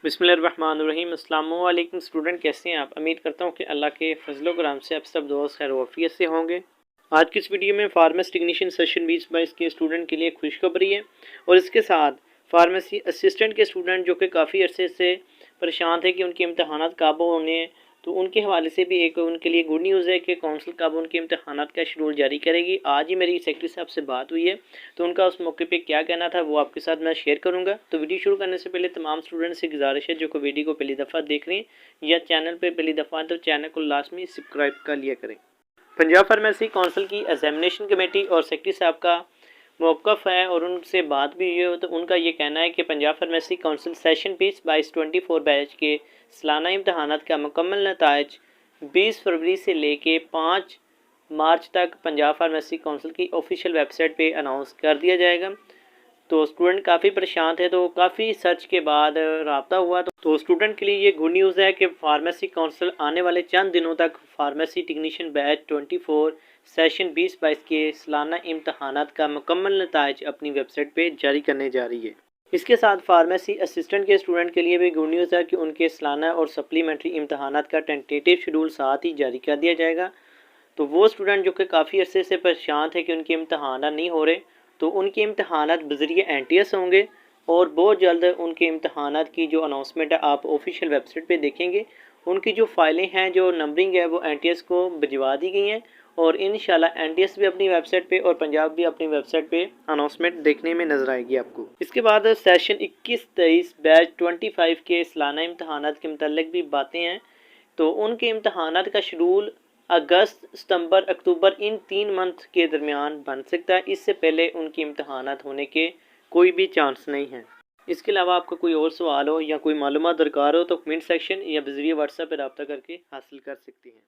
बिस्मिल्लाहिर्रहमानिर्रहीम। अस्सलाम वालेकुम स्टूडेंट, कैसे हैं आप? उम्मीद करता हूँ कि अल्लाह के फजलो करम से आप सब दोस्त खैर वाफियत से होंगे। आज की इस वीडियो में फार्मेसी टेक्नीशियन सेशन 2022 के स्टूडेंट के लिए खुशखबरी है और इसके साथ फार्मेसी असिस्टेंट के स्टूडेंट जो कि काफ़ी अरसे से परेशान थे कि उनके इम्तहानात कब होने हैं, तो उनके हवाले से भी एक उनके लिए गुड न्यूज़ है कि कौंसिल कब उनके इम्तहानात का शेड्यूल जारी करेगी। आज ही मेरी सेक्रेटरी साहब से बात हुई है, तो उनका उस मौके पे क्या कहना था वो आपके साथ मैं शेयर करूंगा। तो वीडियो शुरू करने से पहले तमाम स्टूडेंट से गुजारिश है जो को वीडियो को पहली दफ़ा देख रहे हैं या चैनल पे पहली दफ़ा, तो चैनल को लाजमी सब्सक्राइब कर लिया करें। पंजाब फार्मेसी काउंसिल की एग्जामिनेशन कमेटी और सेक्रेटरी साहब का मौक़िफ़ है और उनसे बात भी हुई है, तो उनका ये कहना है कि Punjab pharmacy council session 2022-24 batch के सालाना इम्तहानात का मुकम्मल नताइज 20 फरवरी से लेके 5 मार्च तक पंजाब फार्मेसी काउंसिल की ऑफिशियल वेबसाइट पे अनाउंस कर दिया जाएगा। तो स्टूडेंट काफ़ी परेशान थे, तो काफ़ी सर्च के बाद राब्ता हुआ। तो स्टूडेंट के लिए ये गुड न्यूज़ है कि फार्मेसी काउंसिल आने वाले चंद दिनों तक फार्मेसी टेक्नीशियन बैच 24 सेशन 2022 के सालाना इम्तहानात का मुकम्मल नताइज अपनी वेबसाइट पे जारी करने जा रही है। इसके साथ फार्मेसी असिस्टेंट के स्टूडेंट के लिए भी गुड न्यूज़ है कि उनके सालाना और सप्लीमेंट्री इम्तहानात का टेंटेटिव शेड्यूल साथ ही जारी कर दिया जाएगा। तो वो स्टूडेंट जो कि काफ़ी अरसे से परेशान थे कि उनके इम्तहान नहीं हो रहे, तो उनके इम्तहानात बज़रिए NTS होंगे और बहुत जल्द उनके इम्तहानात की जो अनाउंसमेंट है आप ऑफिशियल वेबसाइट पे देखेंगे। उनकी जो फाइलें हैं, जो नंबरिंग है, वो NTS को भिजवा दी गई हैं और इंशाल्लाह NTS भी अपनी वेबसाइट पे और पंजाब भी अपनी वेबसाइट पे अनाउंसमेंट देखने में नज़र आएगी आपको। इसके बाद सेशन 21-23 बैच 25 के सालाना इम्तहानात के मतलब भी बातें हैं। तो उनके इम्तहानात का शेड्यूल अगस्त, सितंबर, अक्टूबर इन 3 मंथ के दरमियान बन सकता है। इससे पहले उनके इम्तहानात होने के कोई भी चांस नहीं है। इसके अलावा आपका कोई और सवाल हो या कोई मालूमात दरकार हो तो कमेंट सेक्शन या बज़रिए व्हाट्सएप पर रब्ता करके हासिल कर सकती हैं।